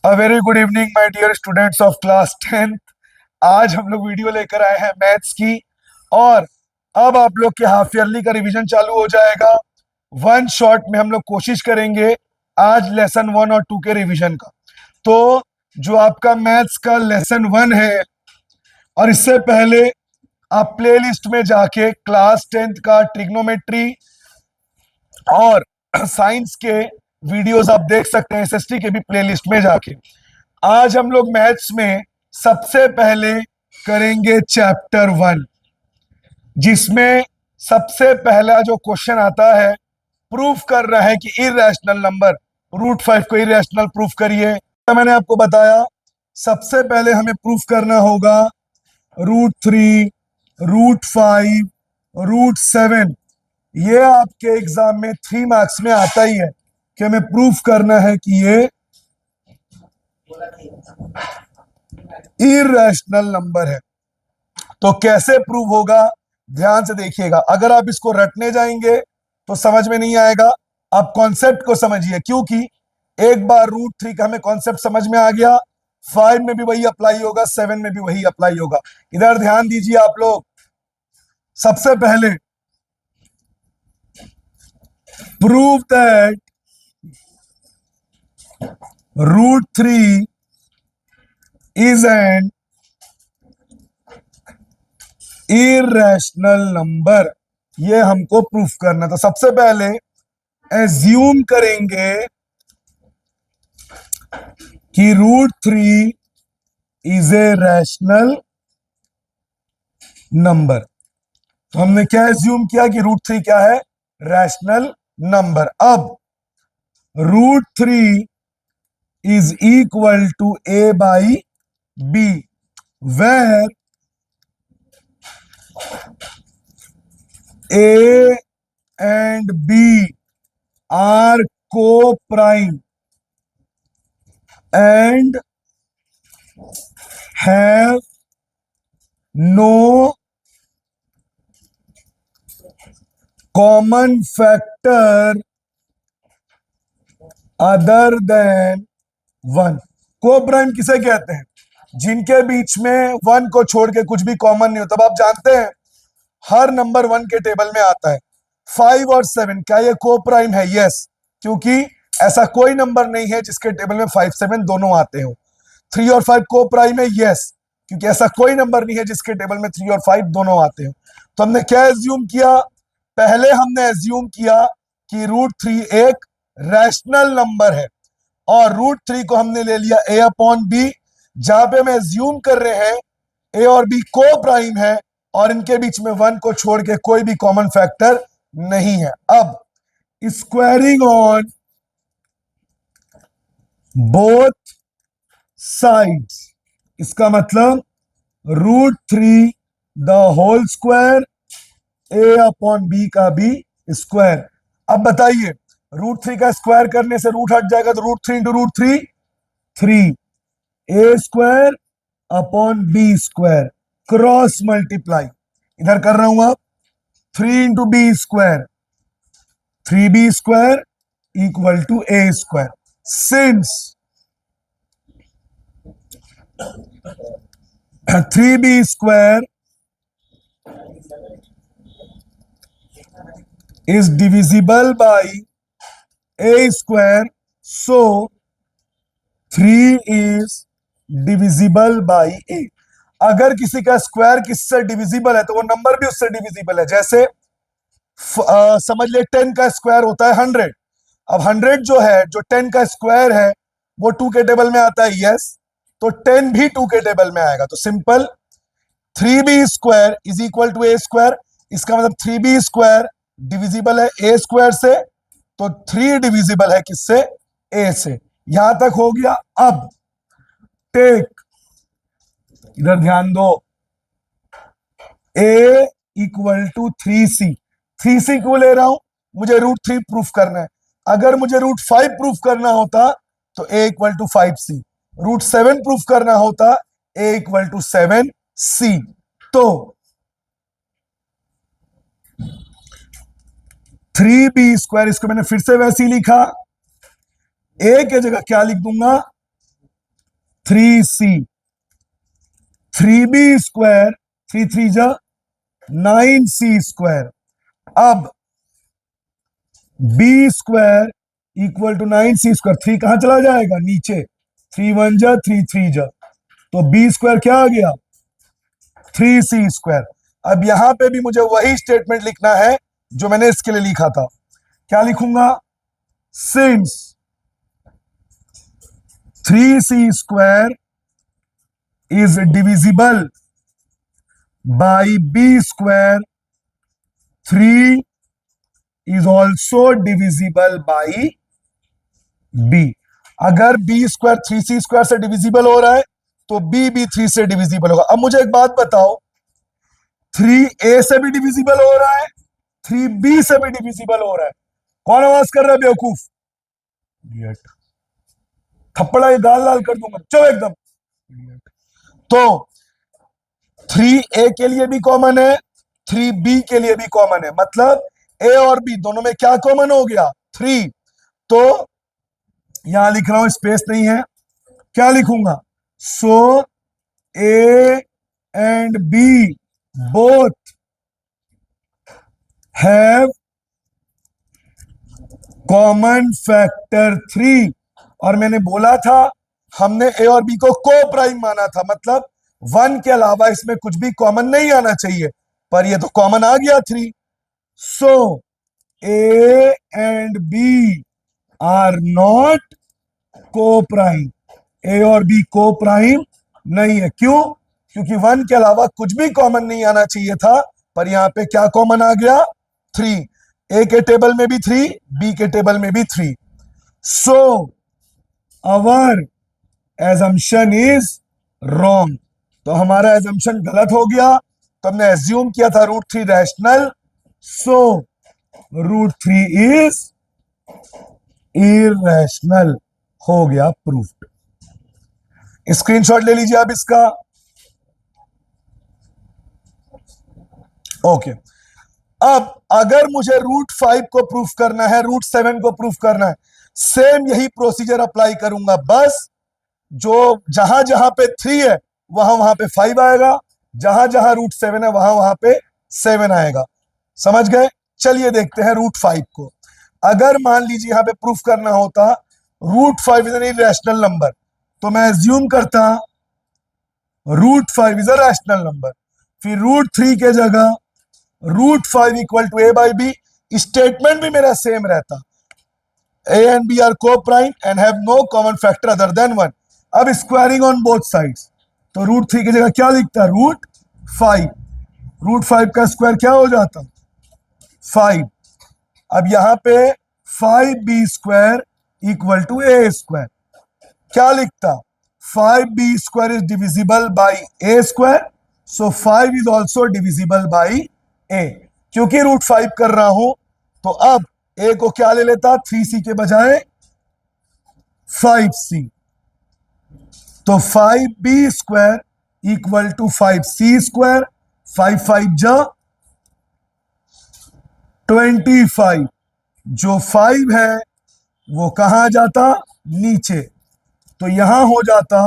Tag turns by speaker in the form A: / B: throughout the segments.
A: A very good evening my dear students of class 10th। आज हम लोग video लेकर आए हैं मैथ्स की। और अब आप लोग के हाफ ईयरली का रिवीजन चालू हो जाएगा। वन शॉट में हम लोग कोशिश करेंगे आज लेसन 1 और 2 के रिवीजन का। तो जो आपका मैथ्स का लेसन 1 है, और इससे पहले आप प्लेलिस्ट में जाके क्लास 10th का ट्रिग्नोमेट्री और साइंस के वीडियोस आप देख सकते हैं एसएसटी के भी प्लेलिस्ट में जाके। आज हम लोग मैथ्स में सबसे पहले करेंगे चैप्टर 1, जिसमें सबसे पहला जो क्वेश्चन आता है, प्रूफ कर रहा है कि इरेशनल नंबर √5 को इरेशनल प्रूफ करिए। मैंने आपको बताया सबसे पहले हमें प्रूफ करना होगा √3, √5, √7। ये आपके एग्जाम में 3 मार्क्स में आता ही है कि हमें प्रूफ करना है कि ये इरेशनल नंबर है। तो कैसे प्रूव होगा, ध्यान से देखिएगा। अगर आप इसको रटने जाएंगे तो समझ में नहीं आएगा। आप कॉन्सेप्ट को समझिए, क्योंकि एक बार √3 का हमें कॉन्सेप्ट समझ में आ गया, 5 में भी वही अप्लाई होगा, 7 में भी वही अप्लाई होगा। इधर ध्यान दीजिए आप लोग। सबसे पहले prove that √3 is an irrational number. ये हमको प्रूफ करना था। सबसे पहले एज्यूम करेंगे कि √3 इज ए रैशनल नंबर। तो हमने क्या एज्यूम किया कि √3 क्या है, रैशनल नंबर। अब √3 is equal to a by b, where a and b are co-prime and have no common factor other than 1। Co-prime किसे कहते हैं? जिनके बीच में 1 को छोड़ के कुछ भी कॉमन नहीं होता। अब आप जानते हैं हर नंबर 1 के टेबल में आता है। 5 और 7 क्या ये को प्राइम है? यस, क्योंकि ऐसा कोई नंबर नहीं है जिसके टेबल में 5 7 दोनों आते हो। 3 और 5 को प्राइम है? यस, क्योंकि ऐसा कोई नंबर नहीं है जिसके टेबल में 3 और 5 दोनों आते हो। तो हमने क्या एज्यूम किया? पहले हमने एज्यूम किया कि √3 एक रैशनल नंबर है, और √3 को हमने ले लिया a अपॉन b, जहां पे हम एज्यूम कर रहे हैं a और b को प्राइम है और इनके बीच में 1 को छोड़ के कोई भी कॉमन फैक्टर नहीं है। अब स्क्वायरिंग ऑन बोथ साइड्स, इसका मतलब √3 the whole square, a upon b का भी स्क्वायर। अब बताइए, √3 का स्क्वायर करने से रूट हट जाएगा, तो √3 into √3 3, a square upon b square, cross multiply इधर कर रहा हूं। आप 3 into B square, 3b square equal to a square. Since 3b square is divisible by a square, so 3 is divisible by a। अगर किसी का स्क्वायर किससे divisible है तो वो नंबर भी उससे डिविजिबल है। जैसे समझ ले 10 का स्क्वायर होता है 100। अब 100 जो है, जो 10 का स्क्वायर है, वो 2 के टेबल में आता है। यस, तो 10 भी 2 के टेबल में आएगा। तो simple 3b square is equal to a square. इसका मतलब 3b स्क्वायर डिविजिबल है a स्क्वायर से, तो 3 डिविजिबल है किससे? a से। यहां तक हो गया। अब टेक, इधर ध्यान दो, a equal to 3c। 3c क्यों ले रहा हूं? मुझे √3 प्रूफ करना है। अगर मुझे √5 प्रूफ करना होता तो a equal to 5c, √7 proof करना होता a इक्वल टू 7c। तो 3b स्क्वायर, इसको मैंने फिर से वैसे ही लिखा। a के जगह क्या लिख दूंगा? 3c, 3b स्क्वायर, 3 जा 9c स्क्वायर। अब b square equal to 9c square, 3 कहां चला जाएगा नीचे, 3 1 जा 3 जा, तो b स्क्वायर क्या आ गया 3c स्क्वायर। अब यहां पे भी मुझे वही स्टेटमेंट लिखना है जो मैंने इसके लिए लिखा था। क्या लिखूंगा, since 3c square is divisible by b square, 3 is also divisible by b। अगर b स्क्वायर 3c स्क्वायर से डिविजिबल हो रहा है तो b भी 3 से डिविजिबल होगा। अब मुझे एक बात बताओ, 3a से भी डिविजिबल हो रहा है, 3b से भी डिविजिबल हो रहा है, कौन आवाज कर रहा है बेवकूफ, थप्पड़ा ये गाल लाल कर दूंगा चलो एकदम। तो 3a के लिए भी कॉमन है, 3b के लिए भी कॉमन है, मतलब a और b दोनों में क्या कॉमन हो गया 3। तो यहां लिख रहा हूं, स्पेस नहीं है, क्या लिखूंगा, सो a and b both have common factor 3। और मैंने बोला था हमने a और b को को प्राइम माना था, मतलब 1 के अलावा इसमें कुछ भी कॉमन नहीं आना चाहिए, पर ये तो कॉमन आ गया 3। So a and b are not co prime, a और b को प्राइम नहीं है। क्यों, क्योंकि 1 के अलावा कुछ भी कॉमन नहीं आना चाहिए था, पर यहां पे क्या कॉमन आ गया 3। a के टेबल में भी 3, b के टेबल में भी 3। सो अवर एजम्पशन इज रॉन्ग, तो हमारा एजम्पशन गलत हो गया। तो हमने एज्यूम किया था √3 रैशनल, सो √3 इज इरैशनल, हो गया प्रूफ्ड। स्क्रीनशॉट ले लीजिए आप इसका। ओके, अब अगर मुझे √5 को प्रूफ करना है, √7 को प्रूफ करना है, सेम यही प्रोसीजर अप्लाई करूंगा, बस जो जहां जहां पे 3 है वहां वहां पे 5 आएगा, जहां जहां √7 है वहां वहां पे 7 आएगा। समझ गए, चलिए देखते हैं √5 को। अगर मान लीजिए यहां पे प्रूफ करना होता √5 इज एन इरैशनल नंबर, तो मैं एज्यूम करता √5 इज अ रैशनल नंबर, फिर √3 के जगह √5 equal to a by B, statement भी मेरा सेम रहता, a and b are co-prime and have no common factor other than 1। अब स्क्वायरिंग ऑन बोथ साइड्स, तो √3 की जगह क्या लिखता √5, √5 का स्क्वायर क्या हो जाता 5। अब यहां पे 5b square equal to a square, क्या लिखता 5b square is divisible by a square, so 5 is also divisible by a। क्योंकि √5 कर रहा हूं तो अब a को क्या ले लेता 3c के बजाय 5c, तो 5b square equal to 5c square, 5 5 जा 25, जो 5 है वो कहां जाता नीचे, तो यहां हो जाता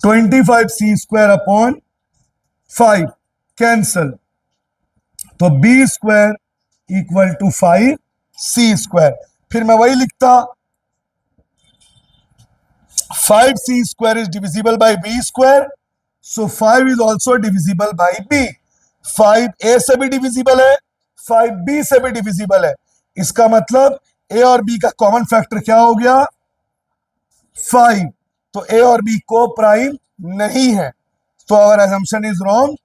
A: 25c स्क्वायर अपॉन 5, कैंसल, तो b square equal to 5c square. फिर मैं वही लिखता 5c square is divisible by b square, so 5 is also divisible by b। 5a से भी डिविजिबल है, 5b से भी डिविजिबल है, इसका मतलब a और b का कॉमन फैक्टर क्या हो गया 5, तो a और b को प्राइम नहीं है, तो our assumption is wrong,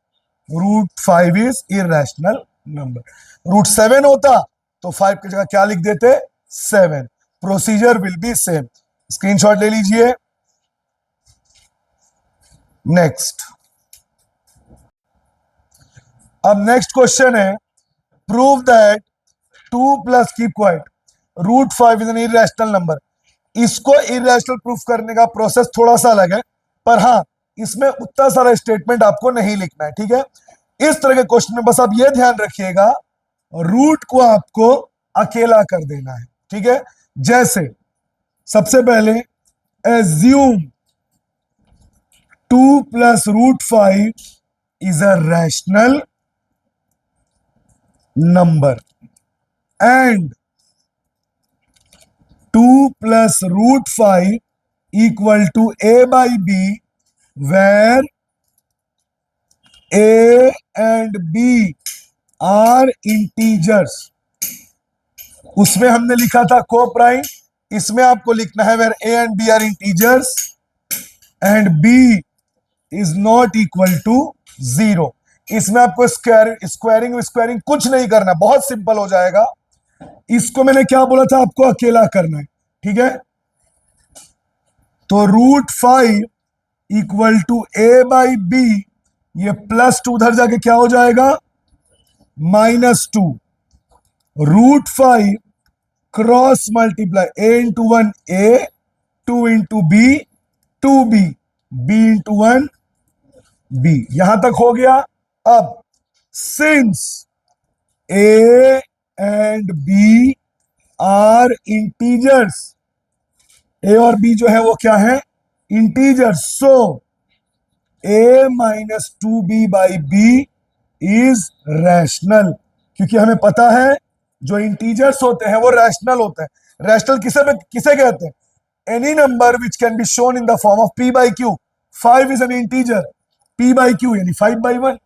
A: √5 is irrational number. √7 होता तो 5 की जगह क्या लिख देते 7, procedure will be same. Screenshot ले लीजिए। नेक्स्ट, अब नेक्स्ट क्वेश्चन है, prove that 2 plus keep quiet √5 is an irrational number. इसको इरैशनल प्रूफ करने का प्रोसेस थोड़ा सा अलग है, पर हाँ इसमें उतना सारा स्टेटमेंट आपको नहीं लिखना है, ठीक है। इस तरह के क्वेश्चन में बस आप ये ध्यान रखिएगा, रूट को आपको अकेला कर देना है, ठीक है। जैसे सबसे पहले assume 2 plus root 5 is a rational number and 2 plus root 5 equal to a by b where a and b are integers. उसमें हमने लिखा था को प्राइम, इसमें आपको लिखना है where a and b are integers and b is not equal to 0. इसमें आपको स्क्वायरिंग कुछ नहीं करना, बहुत सिंपल हो जाएगा. इसको मैंने क्या बोला था, आपको अकेला करना है. ठीक है, तो √5 equal to A by B, ये +2 उधर जाके क्या हो जाएगा, -2. √5 cross multiply a into 1 a, 2 into b 2b, b into 1 b. यहां तक हो गया. अब since a and b are integers, a और b जो है वो क्या है, integers, so a minus 2b by b is rational. क्योंकि हमें पता है जो इंटीजर्स होते हैं वो रैशनल होते हैं. रैशनल किसे कहते हैं, any number which can be shown in the form of p by q. 5 is an integer, p by q यानी 5 बाई 1.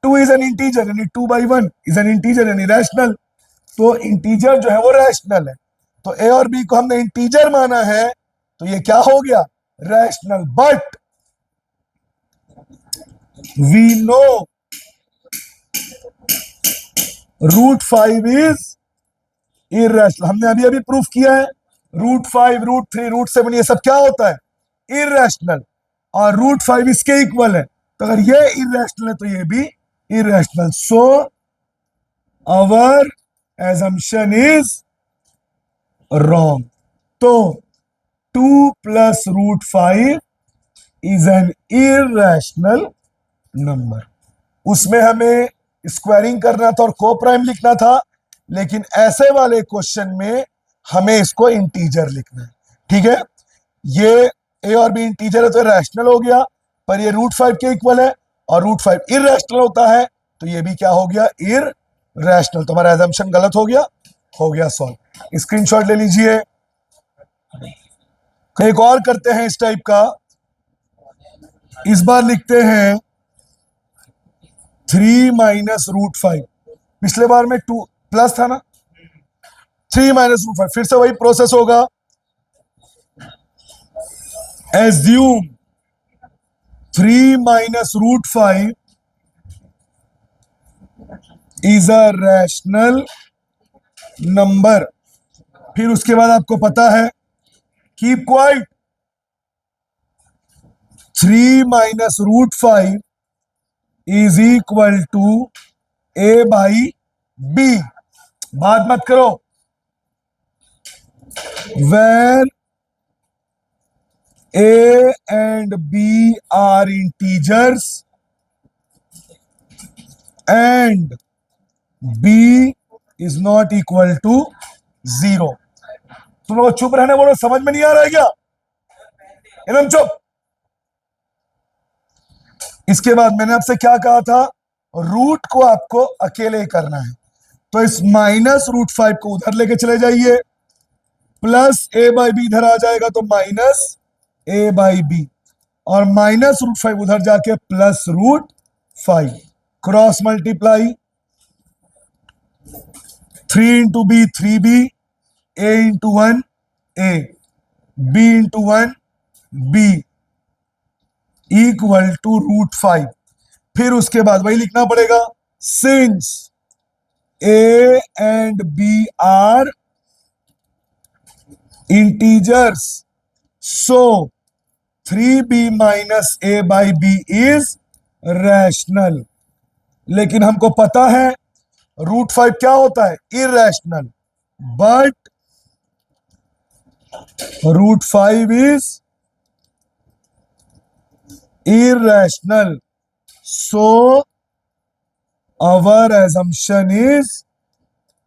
A: 2 इज एन इंटीजर यानी 2 बाई 1 इज एन इंटीजर यानी रैशनल. तो इंटीजर जो है वो रैशनल है. तो a और b को हमने इंटीजर माना है, तो ये क्या हो गया, rational. But we know √5 is irrational. हमने अभी अभी प्रूफ किया है √5, √3, √7 ये सब क्या होता है, इर्रेशनल. और √5 इसके इक्वल है. तो अगर ये इर्रेशनल है तो ये भी irrational. So our assumption is wrong. तो 2 plus √5 is an irrational number. उसमें हमें स्क्वायरिंग करना था और को प्राइम लिखना था, लेकिन ऐसे वाले क्वेश्चन में हमें इसको इंटीजर लिखना है. ठीक है, ये a और b इंटीजर है तो रैशनल हो गया, पर ये √5 के इक्वल है और √5 इररेशनल होता है, तो ये भी क्या हो गया, इररेशनल. तो हमारा एजम्पशन गलत हो गया सॉल्व. स्क्रीनशॉट ले लीजिए. एक और करते हैं इस टाइप का. इस बार लिखते हैं 3 माइनस √5. पिछले बार में 2 प्लस था ना, 3 माइनस √5. फिर से वही प्रोसेस होगा. Assume 3 minus √5 is a rational number. फिर उसके बाद आपको पता है, keep quiet, 3 minus √5 is equal to a by b. बात मत करो. Where a and b are integers and b is not equal to 0. तुम लोग चुप रहने बोलो, समझ में नहीं आ रहा है क्या, एकदम चुप. इसके बाद मैंने आपसे क्या कहा था, रूट को आपको अकेले करना है. तो इस माइनस √5 को उधर लेके चले जाइए, प्लस a बाई बी इधर आ जाएगा तो माइनस a बाई बी, और माइनस √5 उधर जाके plus √5. Cross multiply, 3 into B 3b, a into 1 a, b into 1 b equal to √5. फिर उसके बाद वही लिखना पड़ेगा, since a and b are integers so 3b minus a by b is rational. लेकिन हमको पता है √5 क्या होता है, irrational. But √5 is irrational, so our assumption is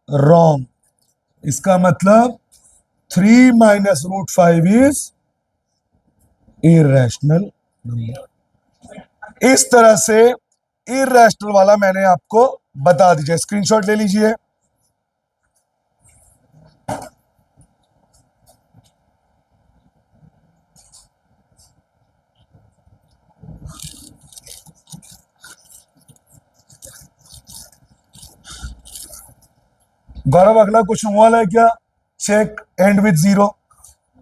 A: wrong. इसका मतलब 3 माइनस √5 इज इरेशनल नंबर। इस तरह से इरेशनल वाला मैंने आपको बता दीजिए, स्क्रीनशॉट ले लीजिए। गौरव अगला क्वेश्चन वाला है क्या? Check end with zero.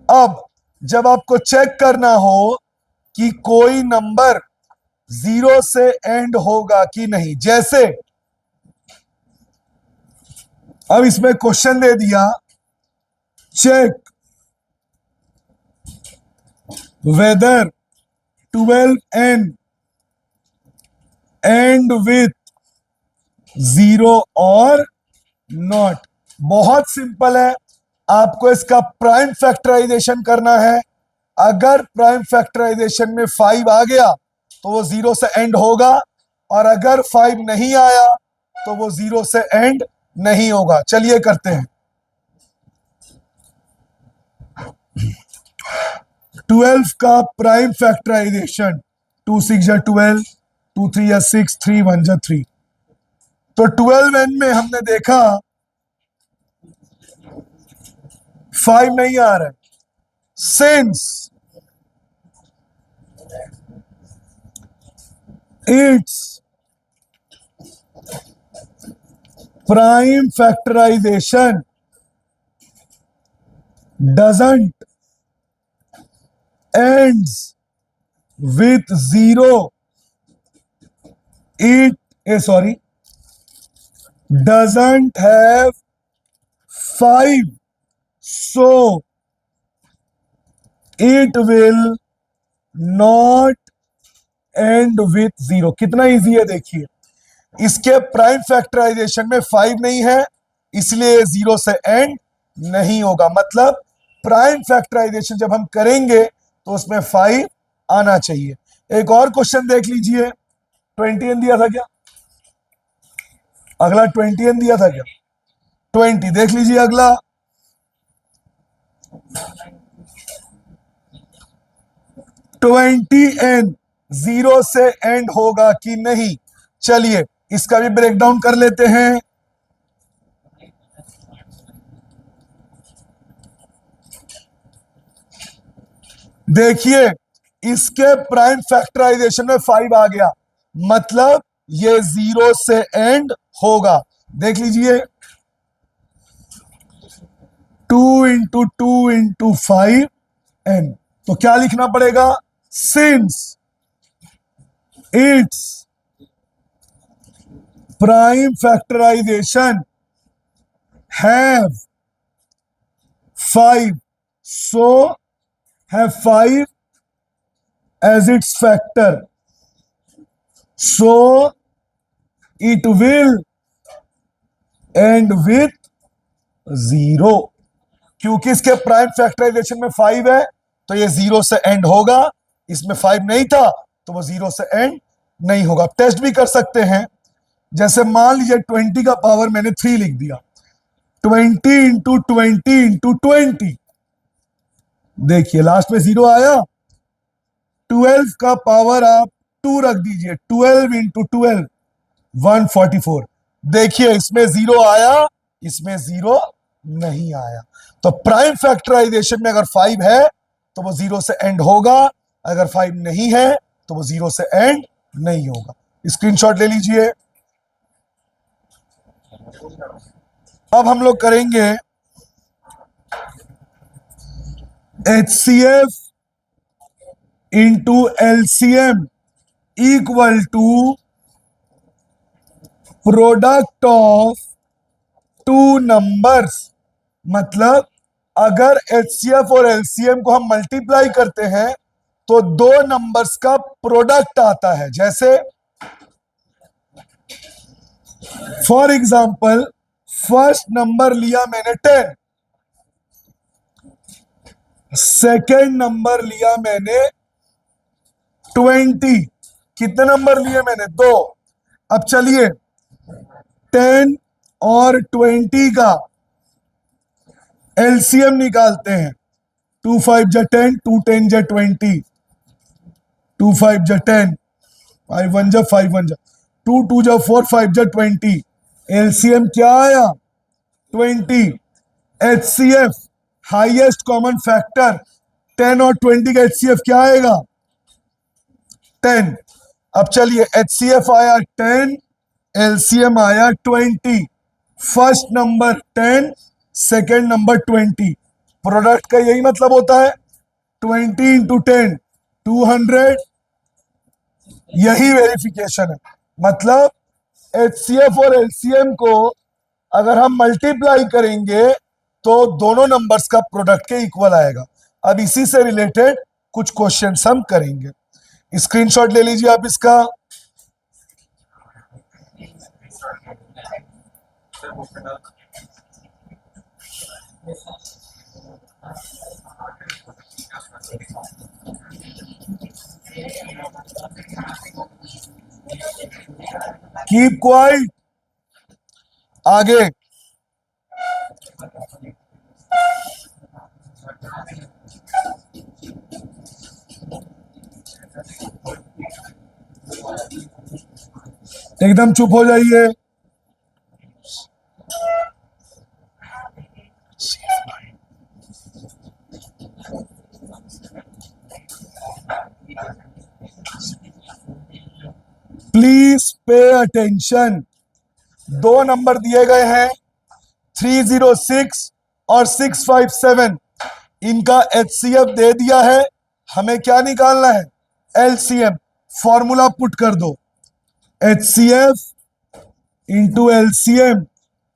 A: अब जब आपको चेक करना हो कि कोई नंबर जीरो से एंड होगा कि नहीं, जैसे अब इसमें क्वेश्चन दे दिया, check whether 12n end with zero और नॉट। बहुत सिंपल है, आपको इसका प्राइम फैक्टराइजेशन करना है। अगर प्राइम फैक्टराइजेशन में 5 आ गया तो वो जीरो से एंड होगा, और अगर 5 नहीं आया तो वो जीरो से एंड नहीं होगा। चलिए करते हैं। 12 का प्राइम फैक्टराइजेशन, 2 6 या 12, 2 3 या 6, 3 1 या 3। तो 12n में हमने देखा 5 नहीं आ रहा है। Since it's prime factorisation doesn't ends with zero, it doesn't have 5, so it will not end with zero। कितना इजी है देखिए, इसके प्राइम फैक्टराइजेशन में 5 नहीं है, इसलिए जीरो से एंड नहीं होगा। मतलब प्राइम फैक्टराइजेशन जब हम करेंगे तो उसमें 5 आना चाहिए। एक और क्वेश्चन देख लीजिए, 20n दिया था क्या? अगला 20n दिया था क्या? 20 देख लीजिए अगला। n जीरो से एंड होगा कि नहीं? चलिए इसका भी ब्रेक डाउन कर लेते हैं। देखिए इसके प्राइम फैक्टराइजेशन में 5 आ गया, मतलब ये जीरो से एंड होगा। देख लीजिए, 2 इंटू 2 इंटू 5n। तो क्या लिखना पड़ेगा? Since it's prime factorisation have 5, so have 5 as its factor, so it will end with 0। क्योंकि इसके प्राइम फैक्टराइजेशन में 5 है तो ये जीरो से एंड होगा, इसमें 5 नहीं था तो वो जीरो से एंड नहीं होगा। टेस्ट भी कर सकते हैं, जैसे मान लीजिए 20 का पावर मैंने 3 लिख दिया, 20 इंटू 20 इंटू 20, देखिए लास्ट में जीरो आया। 12 का पावर आप 2 रख दीजिए, 12 इंटू 12 144। देखिए इसमें जीरो आया, इसमें जीरो नहीं आया। तो प्राइम फैक्टराइजेशन में अगर 5 है तो वो जीरो से एंड होगा, अगर 5 नहीं है तो वो जीरो से एंड नहीं होगा। स्क्रीनशॉट ले लीजिए। अब हम लोग करेंगे HCF into LCM equal to product of two numbers. मतलब अगर HCF और LCM को हम मल्टीप्लाई करते हैं तो दो नंबर्स का प्रोडक्ट आता है। जैसे फॉर एग्जांपल फर्स्ट नंबर लिया मैंने 10, सेकेंड नंबर लिया मैंने 20। कितने नंबर लिए मैंने? 2। अब चलिए 10 और 20 का एलसीएम निकालते हैं। 2 5 जा 10, 2 10 जा 20। 2 5 जा 10, 5 1 जा 5 1 जा 2 2 जा 4, 5 जा 20। एलसीएम क्या आया? 20। एचसीएफ हाईएस्ट कॉमन फैक्टर 10 और 20 का एचसीएफ क्या आएगा? 10। अब चलिए एचसीएफ आया 10, एलसीएम आया 20। First number 10, second number 20। Product का यही मतलब होता है, 20 इंटू 10 200। यही वेरिफिकेशन है। मतलब एचसीएफ और एलसीएम को अगर हम मल्टीप्लाई करेंगे तो दोनों नंबर्स का प्रोडक्ट के इक्वल आएगा। अब इसी से रिलेटेड कुछ क्वेश्चंस हम करेंगे। स्क्रीनशॉट ले लीजिए आप इसका। Keep quiet. आगे एकदम चुप हो जाइए। Please pay attention. दो नंबर दिए गए हैं 306 और 657। इनका एचसीएफ दे दिया है, हमें क्या निकालना है? एलसीएम। फॉर्मूला पुट कर दो, HCF into LCM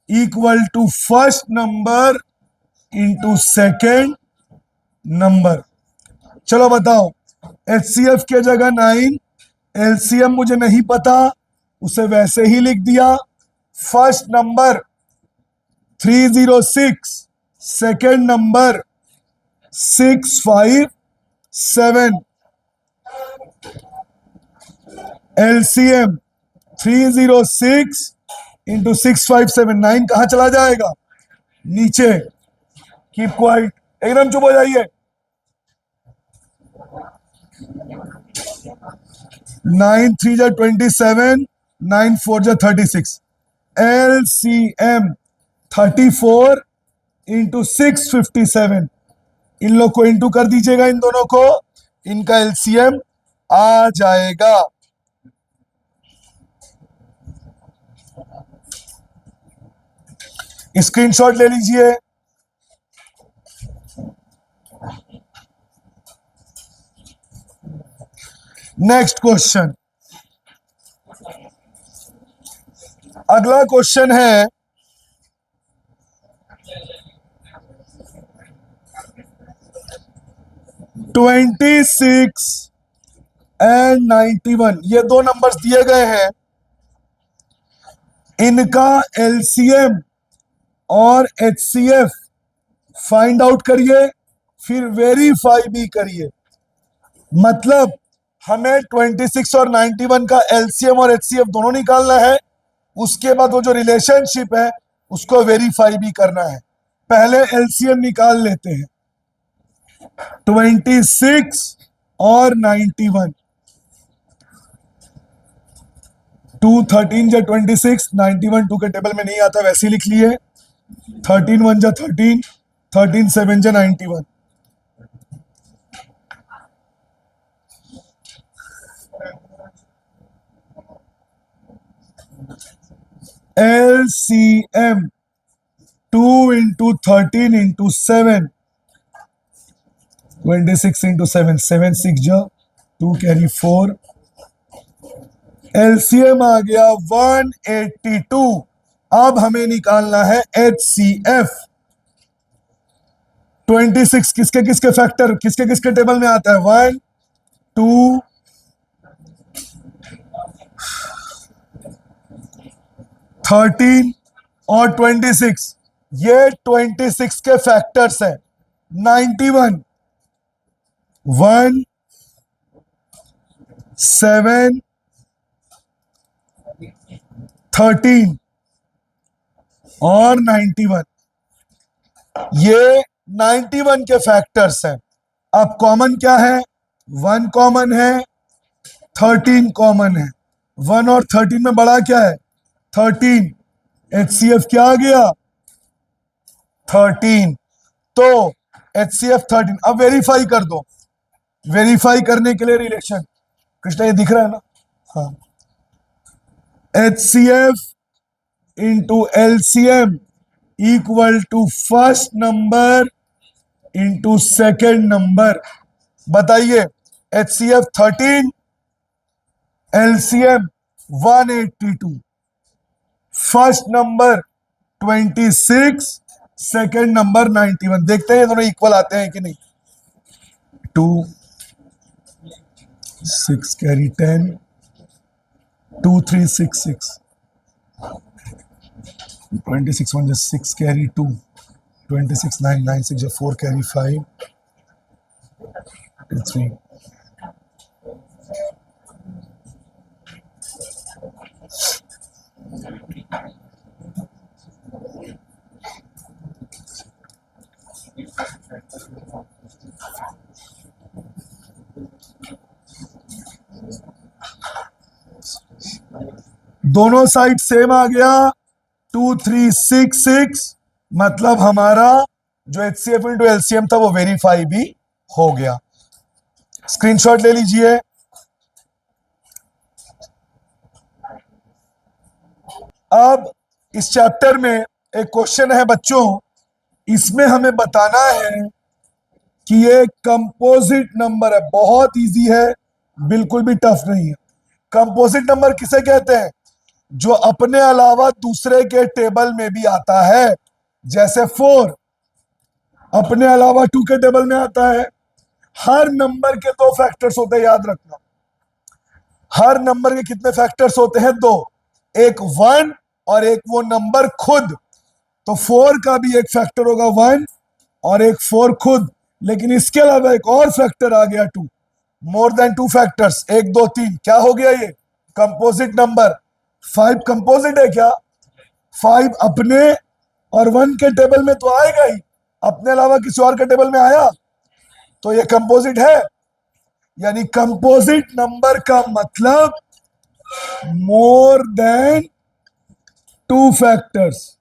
A: equal to first number into second number. चलो बताओ, एचसीएफ के जगह 9, एलसीएम मुझे नहीं पता, उसे वैसे ही लिख दिया। First number 306, second number 657। LCM 306 into 657, 9 कहां चला जाएगा? नीचे। कीप क्वाइट, एकदम चुप हो जाइए। 9 3 जा 27, 9 4 जा 36। LCM 34 into 657। इन लोग को इंटू कर दीजिएगा, इन दोनों को, इनका एलसीएम आ जाएगा। स्क्रीनशॉट ले लीजिए। नेक्स्ट क्वेश्चन, अगला क्वेश्चन है 26 एंड 91। ये दो नंबर्स दिए गए हैं, इनका एलसीएम और एचसीएफ फाइंड आउट करिए, फिर वेरीफाई भी करिए। मतलब हमें 26 और 91 का एलसीएम और एचसीएफ दोनों निकालना है, उसके बाद वो जो रिलेशनशिप है उसको वेरीफाई भी करना है। पहले एलसीएम निकाल लेते हैं, 26 और 91। 2 13 जा 26, 91 2 के टेबल में नहीं आता, वैसे ही लिख लिए। 13 1 जा 13, 13 7 जा 91। LCM 2 into 13 into 7, 26 into 7, 7 6 जा 2 कैरी 4। LCM आ गया 182। अब हमें निकालना है HCF। 26 किसके किसके फैक्टर, किसके किसके टेबल में आता है? 1 2 13 और 26। ये 26 के फैक्टर्स हैं। 91 1 7 13 और 91, ये 91 के फैक्टर्स हैं। अब कॉमन क्या है? 1 कॉमन है, 13 कॉमन है, 1 और 13 में बड़ा क्या है 13, HCF क्या आ गया 13, तो HCF 13। अब वेरीफाई कर दो, वेरीफाई करने के लिए रिलेशन, कृष्णा ये दिख रहा है ना, हाँ, HCF into LCM equal to first number into second number. बताइए HCF 13, LCM 182, first number 26, second number 91। देखते हैं ये दोनों इक्वल आते हैं कि नहीं। 2 6 carry 10, 2 3 6 6, 26 1 just 6 carry 2, 26 9 9 6 just 4 carry 5 3। दोनों साइड सेम आ गया, 2 3 6 6, मतलब हमारा जो HCF इंटू LCM था वो वेरीफाई भी हो गया। स्क्रीनशॉट ले लीजिए। अब इस चैप्टर में एक क्वेश्चन है बच्चों, इसमें हमें बताना है कि ये कंपोजिट नंबर है, बहुत इजी है, बिल्कुल भी टफ नहीं है। कंपोजिट नंबर किसे कहते हैं, जो अपने अलावा दूसरे के टेबल में भी आता है, जैसे 4 अपने अलावा 2 के टेबल में आता है। हर नंबर के 2 फैक्टर्स होते हैं, याद रखना, हर नंबर के कितने फैक्टर्स होते हैं 2, एक 1 और एक वो नंबर खुद। तो 4 का भी एक फैक्टर होगा 1 और एक 4 खुद, लेकिन इसके अलावा एक और फैक्टर आ गया 2, मोर देन 2 फैक्टर्स, 1 2 3, क्या हो गया ये कंपोजिट नंबर। 5 कंपोजिट है क्या, 5 अपने और 1 के टेबल में तो आएगा ही, अपने अलावा किसी और के टेबल में आया तो ये कंपोजिट है। यानी कंपोजिट नंबर का मतलब मोर देन 2 फैक्टर्स।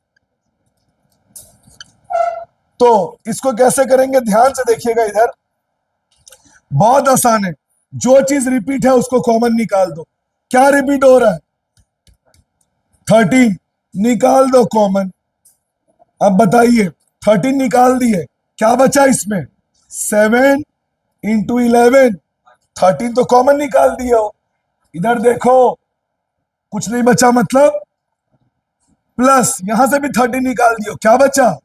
A: तो इसको कैसे करेंगे, ध्यान से देखिएगा इधर, बहुत आसान है। जो चीज रिपीट है उसको कॉमन निकाल दो। क्या रिपीट हो रहा है 13, निकाल दो कॉमन। अब बताइए 13 निकाल दिए, क्या बचा इसमें 7 इंटू 11, 13 तो कॉमन निकाल दिए हो। इधर देखो कुछ नहीं बचा, मतलब प्लस यहां से भी 13 निकाल दियो, क्या बचा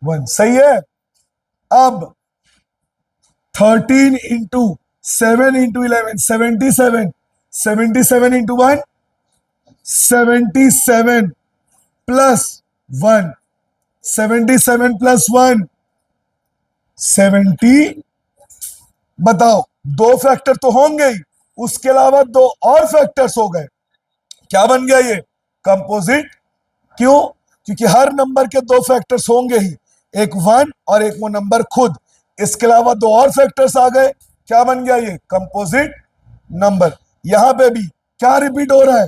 A: 1, सही है। अब 13 into 7 into 11 77, 77 into 1 77 plus 1, 77 plus 1 70। बताओ 2 फैक्टर तो होंगे ही, उसके अलावा 2 और फैक्टर्स हो गए, क्या बन गया ये कंपोजिट। क्यों, क्योंकि हर नंबर के 2 फैक्टर्स होंगे ही, एक 1 और एक वो नंबर खुद, इसके अलावा 2 और फैक्टर्स आ गए, क्या बन गया ये कंपोजिट नंबर। यहां पे भी क्या रिपीट हो रहा है,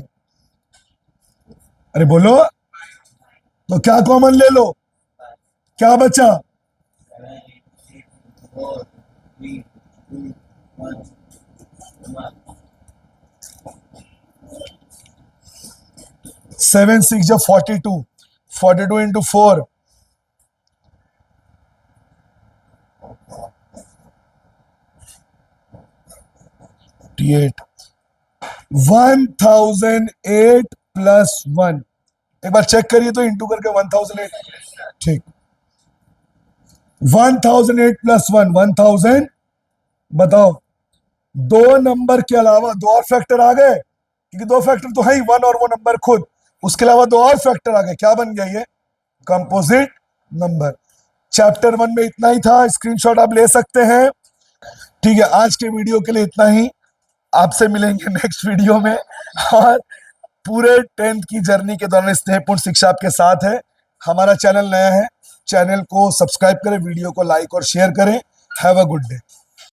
A: अरे बोलो, तो क्या कॉमन ले लो, क्या बचा 7 6 जो 42, 42 इंटू 4 8, 1008 प्लस 1, एक बार चेक करिए तो, इंटू करके 1008, ठीक, 1008 प्लस 1 1000। बताओ 2 नंबर के अलावा 2 और फैक्टर आ गए, क्योंकि 2 फैक्टर तो है ही, 1 और वो नंबर खुद, उसके अलावा 2 और फैक्टर आ गए, क्या बन गया ये कंपोजिट नंबर। चैप्टर 1 में इतना ही था, स्क्रीनशॉट आप ले सकते हैं। ठीक है, आज के वीडियो के लिए इतना ही, आपसे मिलेंगे नेक्स्ट वीडियो में। और पूरे 10th की जर्नी के दौरान स्नेहपूर्ण शिक्षा आपके साथ है। हमारा चैनल नया है, चैनल को सब्सक्राइब करें, वीडियो को लाइक और शेयर करें। Have a good day.